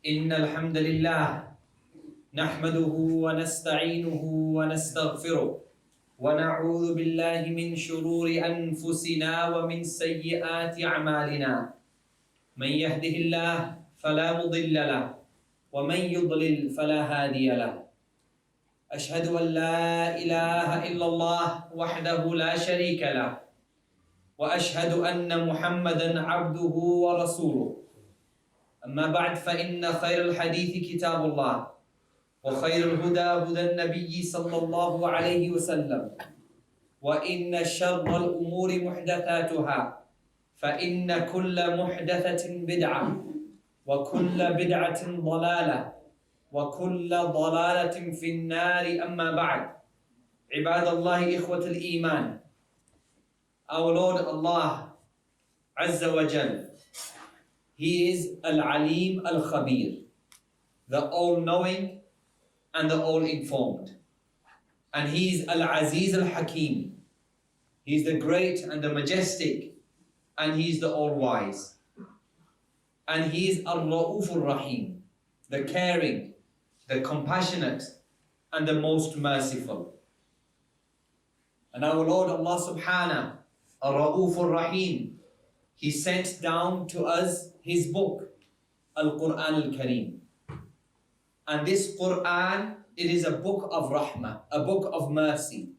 إن الحمد لله نحمده ونستعينه ونستغفره ونعوذ بالله من شرور أنفسنا ومن سيئات أعمالنا من يهده الله فلا مضل له ومن يضلل فلا هادي له أشهد أن لا إله إلا الله وحده لا شريك له وأشهد أن محمدًا عبده ورسوله أما بعد فإن خير الحديث كتاب الله وخير الهدى هدى النبي صلى الله عليه وسلم وإن شر الأمور محدثاتها فإن كل محدثة بدعة وكل بدعة ضلالة وكل ضلالة في النار أما بعد عباد الله إخوة الإيمان. Our Lord Allah Azza wa Jal, He is Al-Alim Al-Khabir, the all-knowing and the all-informed. And He is Al-Aziz Al-Hakim. He is the great and the majestic, and He is the all-wise. And He is Ar-Ra'uf Ar-Rahim, the caring, the compassionate, and the most merciful. And our Lord Allah Subhanahu Ar-Ra'uf Ar-Rahim, He sent down to us His book, Al-Quran Al-Kareem. And this Quran, it is a book of rahmah, a book of mercy,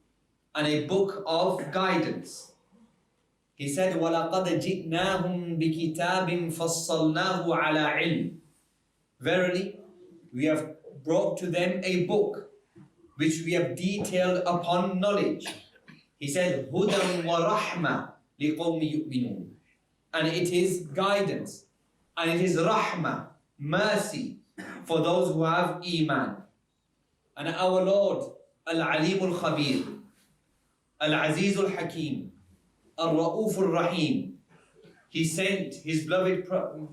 and a book of guidance. He said, وَلَقَدْ جِئْنَاهُمْ بِكِتَابٍ فَصَّلْنَاهُ عَلَىٰ عِلْمٍ. Verily, we have brought to them a book which we have detailed upon knowledge. He said, هُدًى وَرَحْمَةً لِقَوْمِ يُؤْمِنُونَ. And it is guidance, and it is rahmah, mercy, for those who have iman. And our Lord, Al-Alim Al-Khabir, Al-Aziz Al-Hakim, Al-Ra'uf Al-Rahim, He sent His beloved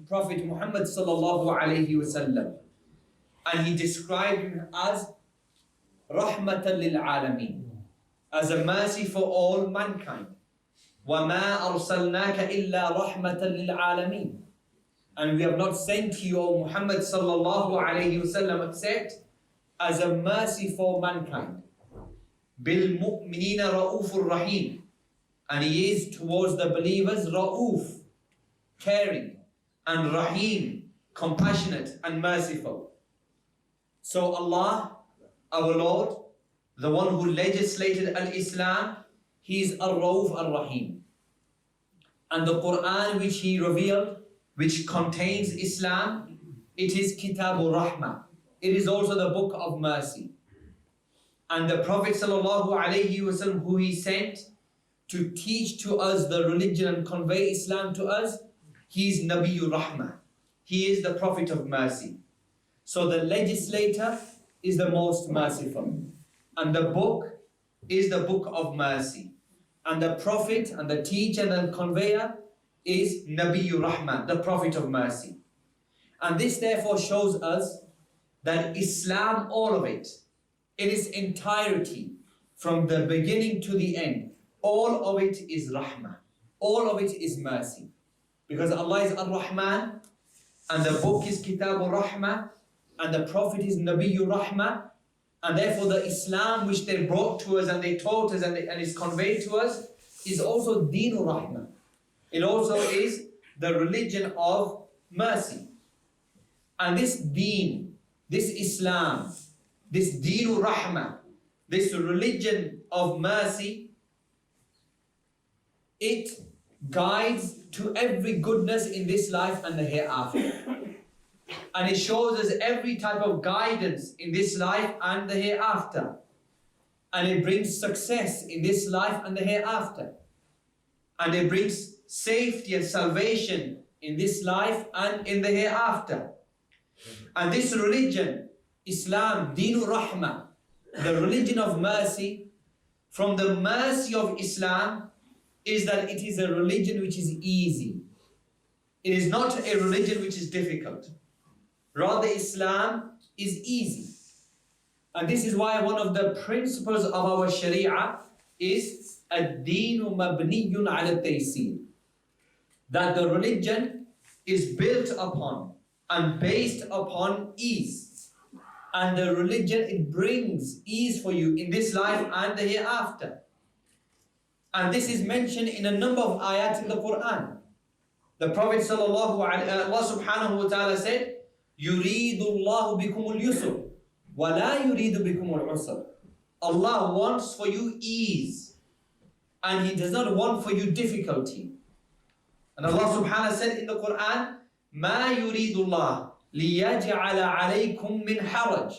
Prophet Muhammad sallallahu alayhi wa sallam, and He described him as Rahmatan lil Alameen, as a mercy for all mankind. وَمَا أَرْسَلْنَاكَ إِلَّا رَحْمَةً لِلْعَالَمِينَ. And we have not sent you, O Muhammad sallallahu alayhi wasallam, except as a mercy for mankind. بِالْمُؤْمِنِينَ رَؤُوفٌ رَحِيمٌ. And He is towards the believers Ra'uf, caring, and Rahim, compassionate and merciful. So Allah, our Lord, the one who legislated Al-Islam, He is Ar-Ra'uf Ar-Rahim. And the Quran which He revealed, which contains Islam, it is Kitabul Rahmah. It is also the book of mercy. And the Prophet sallallahu alayhi wasallam, who He sent to teach to us the religion and convey Islam to us, He is Nabiyur Rahmah. He is the Prophet of mercy. So the legislator is the most merciful, and the book is the book of mercy, and the Prophet and the teacher and conveyor is Nabiyur Rahmah, the Prophet of mercy. And this therefore shows us that Islam, all of it, in its entirety, from the beginning to the end, all of it is Rahmah, all of it is mercy. Because Allah is Ar-Rahman, and the book is Kitabul Rahmah, and the Prophet is Nabiyur Rahmah, and therefore the Islam which they brought to us and they taught us and is conveyed to us is also Deenur Rahmah. It also is the religion of mercy. And this Deen, this Islam, this Deenur Rahmah, this religion of mercy, it guides to every goodness in this life and the hereafter. And it shows us every type of guidance in this life and the hereafter. And it brings success in this life and the hereafter. And it brings safety and salvation in this life and in the hereafter. And this religion, Islam, Deenur Rahmah, the religion of mercy, from the mercy of Islam is that it is a religion which is easy. It is not a religion which is difficult. Rather, Islam is easy. And this is why one of the principles of our Sharia is ad-deenu mabniyun ala taysir, that the religion is built upon and based upon ease. And the religion, it brings ease for you in this life and the hereafter. And this is mentioned in a number of ayat in the Quran. The Prophet Allah subhanahu wa ta'ala said, يُرِيدُ اللَّهُ بِكُمُ الْيُسْرِ وَلَا يُرِيدُ بِكُمُ الْعُسْرِ. Allah wants for you ease, and He does not want for you difficulty. And Allah subhanahu wa ta'ala said in the Quran, مَا يُرِيدُ اللَّهُ لِيَجْعَلَ عَلَيْكُم مِّنْ حَرَجٍ.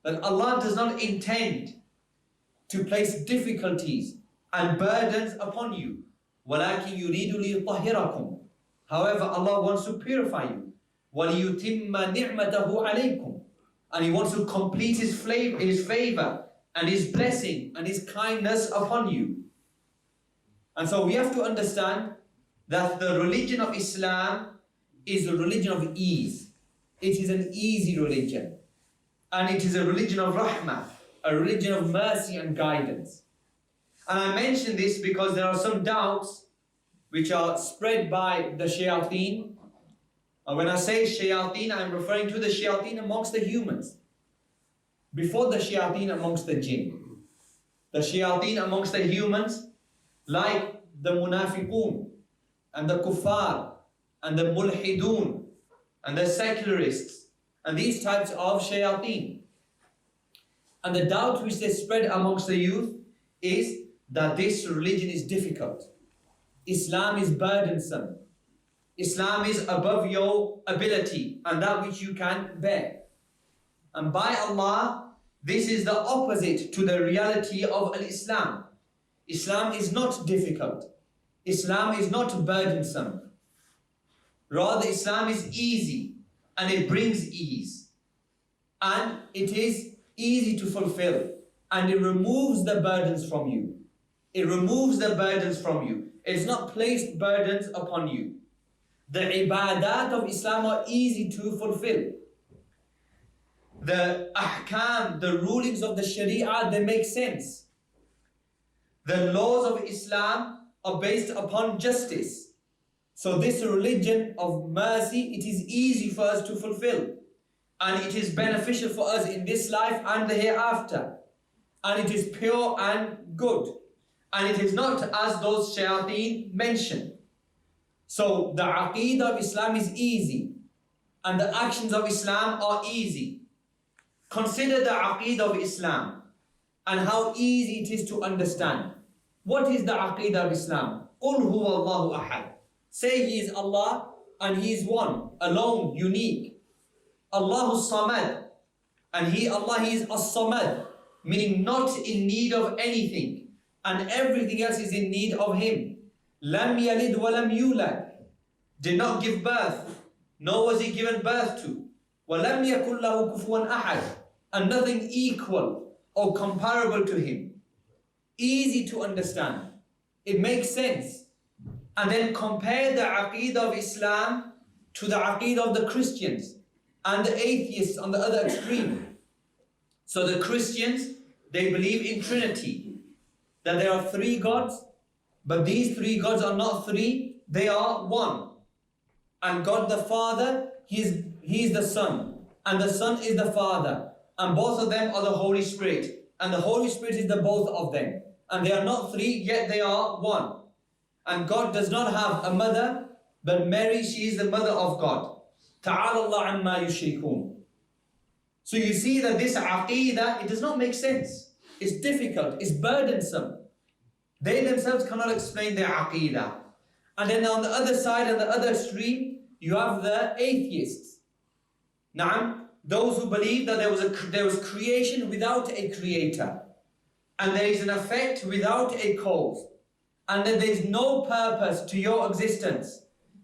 That Allah does not intend to place difficulties and burdens upon you. وَلَكِنْ يُرِيدُ لِيُطَهِّرَكُمْ. However, Allah wants to purify you. وَلِيُتِمَّ نِعْمَتَهُ عَلَيْكُمْ. And He wants to complete His favor and His blessing and His kindness upon you. And so we have to understand that the religion of Islam is a religion of ease. It is an easy religion. And it is a religion of rahmah, a religion of mercy and guidance. And I mention this because there are some doubts which are spread by the shayateen. And when I say shayateen, I'm referring to the shayateen amongst the humans. Before the shayateen amongst the jinn. The shayateen amongst the humans, like the munafiqun, and the kuffar, and the mulhidun, and the secularists, and these types of shayateen. And the doubt which they spread amongst the youth is that this religion is difficult. Islam is burdensome. Islam is above your ability and that which you can bear. And by Allah, this is the opposite to the reality of Islam. Islam is not difficult. Islam is not burdensome. Rather, Islam is easy and it brings ease. And it is easy to fulfill. And it removes the burdens from you. It removes the burdens from you. It's not placed burdens upon you. The ibadat of Islam are easy to fulfill. The ahkam, the rulings of the sharia, they make sense. The laws of Islam are based upon justice. So this religion of mercy, it is easy for us to fulfill. And it is beneficial for us in this life and the hereafter. And it is pure and good. And it is not as those shayateen mention. So the aqeedah of Islam is easy. And the actions of Islam are easy. Consider the aqeedah of Islam and how easy it is to understand. What is the aqeedah of Islam? قُلْ هُوَ اللَّهُ أَحَدٌ. Say He is Allah and He is one, alone, unique. Allahu Samad. And Allah, He is As-Samad, meaning not in need of anything. And everything else is in need of Him. Lam yalid wa lam yulad. Did not give birth, nor was He given birth to. وَلَمْ يَكُنْ لَهُ كُفُوًا أَحَدٌ. And nothing equal or comparable to Him. Easy to understand. It makes sense. And then compare the aqeedah of Islam to the aqeedah of the Christians and the atheists on the other extreme. So the Christians, they believe in Trinity, that there are three gods, but these three gods are not three, they are one. And God the Father, He is the Son, and the Son is the Father, and both of them are the Holy Spirit, and the Holy Spirit is the both of them. And they are not three, yet they are one. And God does not have a mother, but Mary, she is the mother of God. Ta'ala Allah amma yushrikun. So you see that this aqeedah, it does not make sense. It's difficult, it's burdensome. They themselves cannot explain their aqeedah. And then on the other side, on the other extreme, you have the atheists. Na'am, those who believe that there was creation without a creator. And there is an effect without a cause. And that there is no purpose to your existence.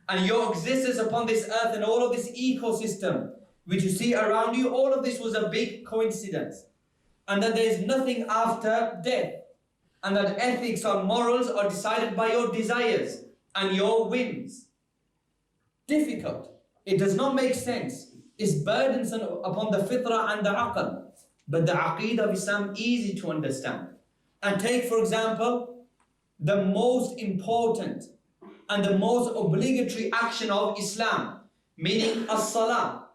And your existence upon this earth and all of this ecosystem which you see around you, all of this was a big coincidence. And that there is nothing after death. And that ethics or morals are decided by your desires and your whims. Difficult. It does not make sense. It's burdensome upon the fitrah and the aql. But the aqeedah of Islam is easy to understand. And take, for example, the most important and the most obligatory action of Islam. meaning as-salah.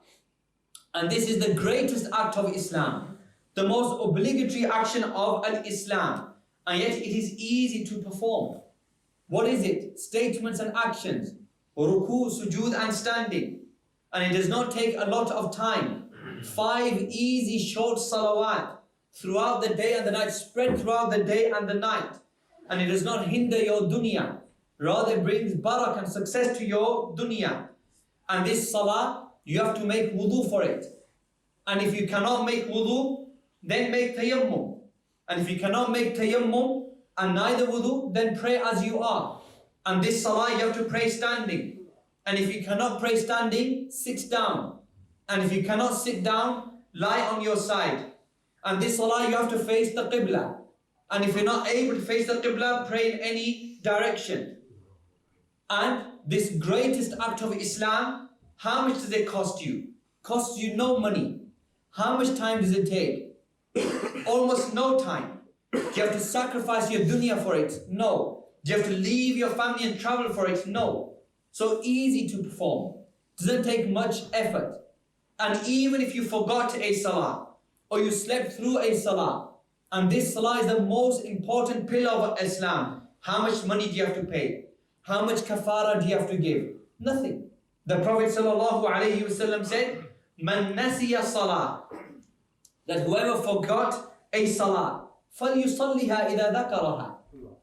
And this is the greatest act of Islam, the most obligatory action of al-Islam, and yet it is easy to perform. What is it? Statements and actions, ruku, sujood and standing. And it does not take a lot of time. 5 easy short salawat throughout the day and the night, spread throughout the day and the night. And it does not hinder your dunya, rather it brings barak and success to your dunya. And this salah, you have to make wudu for it. And if you cannot make wudu, then make tayammum. And if you cannot make tayammum and neither wudu, then pray as you are. And this salah you have to pray standing. And if you cannot pray standing, sit down. And if you cannot sit down, lie on your side. And this salah you have to face the qibla. And if you're not able to face the qibla, pray in any direction. And this greatest act of Islam, how much does it cost you? Costs you no money. How much time does it take? Almost no time. Do you have to sacrifice your dunya for it? No. Do you have to leave your family and travel for it? No. So easy to perform. Doesn't take much effort. And even if you forgot a salah, or you slept through a salah, and this salah is the most important pillar of Islam, how much money do you have to pay? How much kafara do you have to give? Nothing. The Prophet ﷺ said, Man nasiya salah, that whoever forgot a salah, فَلْيُصَلِّهَا إِذَا ذَكَرَهَا,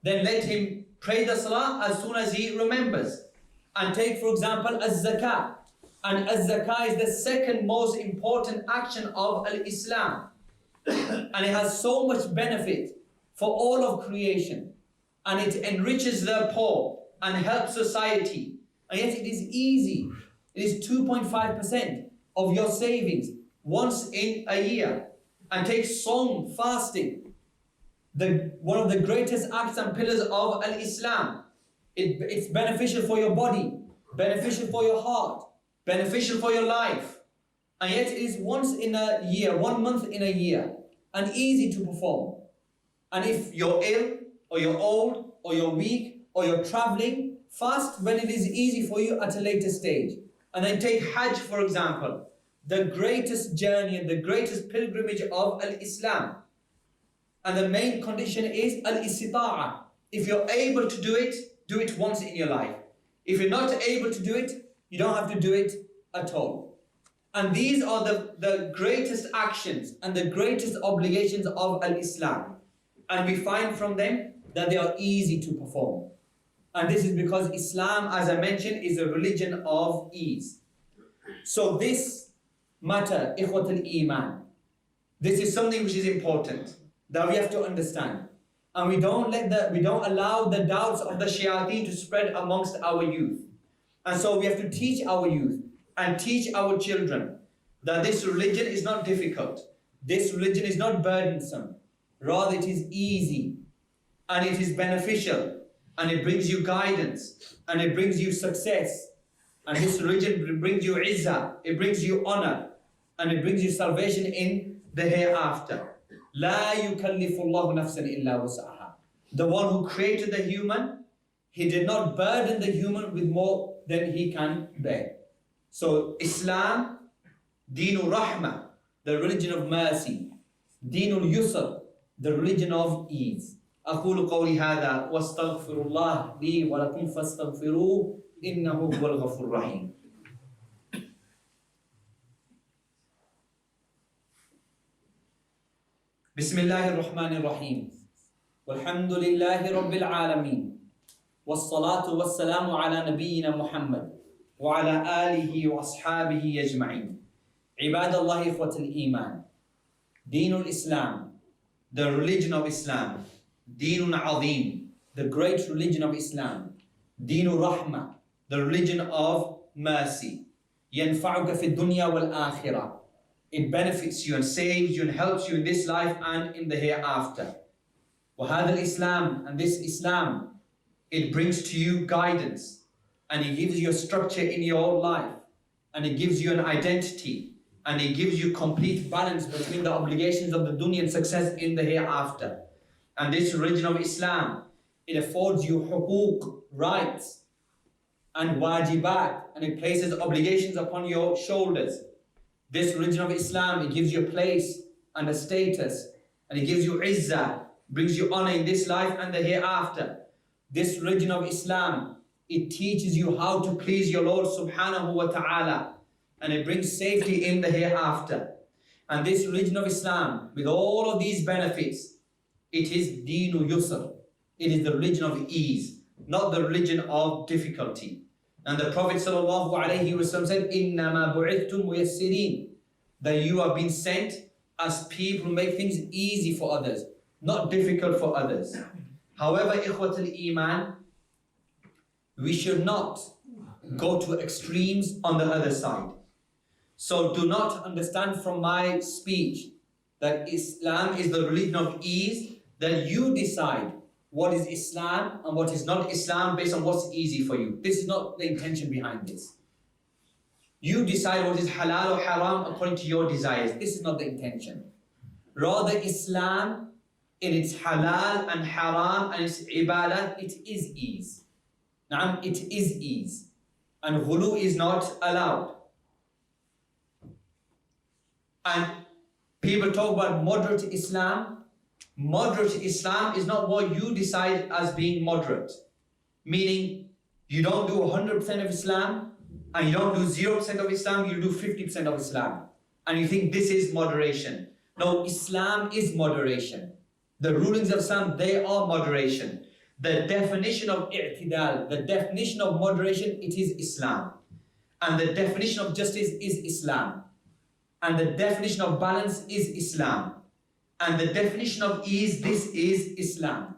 then let him pray the salah as soon as he remembers. And take, for example, az-zakah. And az-zakah is the second most important action of al-Islam. And it has so much benefit for all of creation. And it enriches the poor and helps society. And yet it is easy. It is 2.5% of your savings once in a year. And take sawm, fasting, one of the greatest acts and pillars of al-Islam. It's beneficial for your body, beneficial for your heart, beneficial for your life. And yet it is once in a year, 1 month in a year, and easy to perform. And if you're ill, or you're old, or you're weak, or you're traveling, fast when it is easy for you at a later stage. And then take Hajj, for example, the greatest journey and the greatest pilgrimage of al-Islam. And the main condition is al-istita'a. If you're able to do it once in your life. If you're not able to do it, you don't have to do it at all. And these are the greatest actions and the greatest obligations of al-Islam. And we find from them that they are easy to perform. And this is because Islam, as I mentioned, is a religion of ease. So this matter, ikhwat al-iman, this is something which is important that we have to understand. And we don't allow the doubts of the shayateen to spread amongst our youth. And so we have to teach our youth and teach our children that this religion is not difficult. This religion is not burdensome. Rather, it is easy and it is beneficial and it brings you guidance and it brings you success. And this religion brings you izzah, it brings you honor, and it brings you salvation in the hereafter. لا يكلف الله نفسا إلا وسعها. The one who created the human, he did not burden the human with more than he can bear. So Islam, Deenul Rahmah, the religion of mercy. Deenul Yusr, the religion of ease. أقول قولي هذا واستغفر الله لي ولكم فاستغفروه إنه هو الغفور الرحيم. بسم الله الرحمن الرحيم والحمد لله رب العالمين والصلاة والسلام على نبينا محمد وعلى آله وأصحابه أجمعين. عباد الله إخوة الإيمان. دين الإسلام, the religion of Islam. دين عظيم, the great religion of Islam. دين الرحمة, the religion of mercy. ينفعك في الدنيا والآخرة. It benefits you and saves you and helps you in this life and in the hereafter. وهذا الإسلام, and this Islam, it brings to you guidance and it gives you a structure in your life and it gives you an identity and it gives you complete balance between the obligations of the dunya and success in the hereafter. And this religion of Islam, it affords you huquq, rights, and wajibat, and it places obligations upon your shoulders. This religion of Islam, it gives you a place and a status, and it gives you izzah, brings you honor in this life and the hereafter. This religion of Islam, it teaches you how to please your Lord subhanahu wa ta'ala, and it brings safety in the hereafter. And this religion of Islam, with all of these benefits, it is deenu yusr. It is the religion of ease, not the religion of difficulty. And the Prophet sallallahu alaihi wasallam said, "Innama bu'ithtum muyassirin," that you have been sent as people who make things easy for others, not difficult for others. However, ikhwatul iman, we should not go to extremes on the other side. So do not understand from my speech that Islam is the religion of ease, that you decide what is Islam and what is not Islam based on what's easy for you. This is not the intention behind this. You decide what is halal or haram according to your desires. This is not the intention. Rather, Islam, in its halal and haram and its ibadah, it is ease. Naam, it is ease. And ghulu is not allowed. And people talk about moderate Islam. Moderate Islam is not what you decide as being moderate. Meaning, you don't do 100% of Islam, and you don't do 0% of Islam, you do 50% of Islam. And you think this is moderation. No, Islam is moderation. The rulings of Islam, they are moderation. The definition of i'tidal, the definition of moderation, it is Islam. And the definition of justice is Islam. And the definition of balance is Islam. And the definition of ease, this is Islam.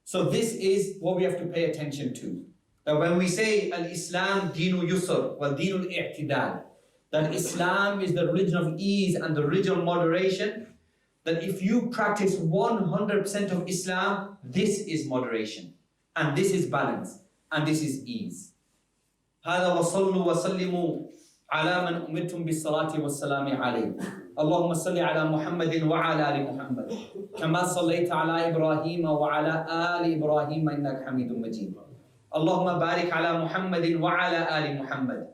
So this is what we have to pay attention to. That when we say al-Islam deenu yusr wa deenu i'tidal, that Islam is the religion of ease and the religion of moderation, that if you practice 100% of Islam, this is moderation, and this is balance, and this is ease. هذا وصلوا وسلموا على من أمرتم بالصلاة والسلام عليه. اللهم صل على محمد وعلى آل محمد كما صليت على إبراهيم وعلى آل إبراهيم إنك حميد مجيد. اللهم بارك على محمد وعلى آل محمد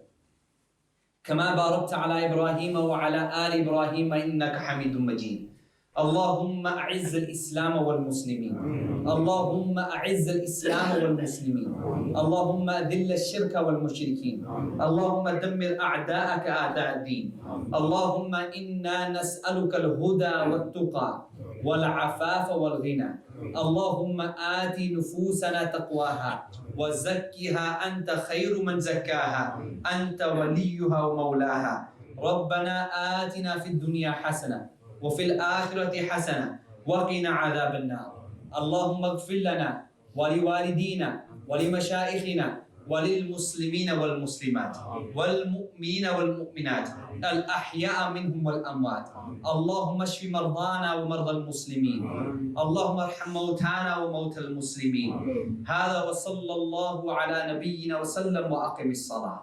كما باركت على إبراهيم وعلى آل إبراهيم إنك حميد مجيد. اللهم أعز الإسلام والمسلمين. اللهم أعز الإسلام والمسلمين. اللهم أذل الشرك والمشركين. اللهم دمر أعداءك أعداء الدين. اللهم إنا نسألك الهدى والتقى والعفاف والغنى. اللهم آت نفوسنا تقواها وزكها أنت خير من زكاها أنت وليها ومولاها. ربنا آتنا في الدنيا حسنة وفي الآخرة حسنة وقنا عذاب النار. اللهم اغفر لنا ولوالدينا ولمشايخنا وللمسلمين والمسلمات والمؤمنين والمؤمنات الأحياء منهم والأموات. اللهم اشف مرضانا ومرضى المسلمين. اللهم ارحم موتانا وموتى المسلمين. هذا وصلى الله على نبينا وسلم وأقم الصلاة.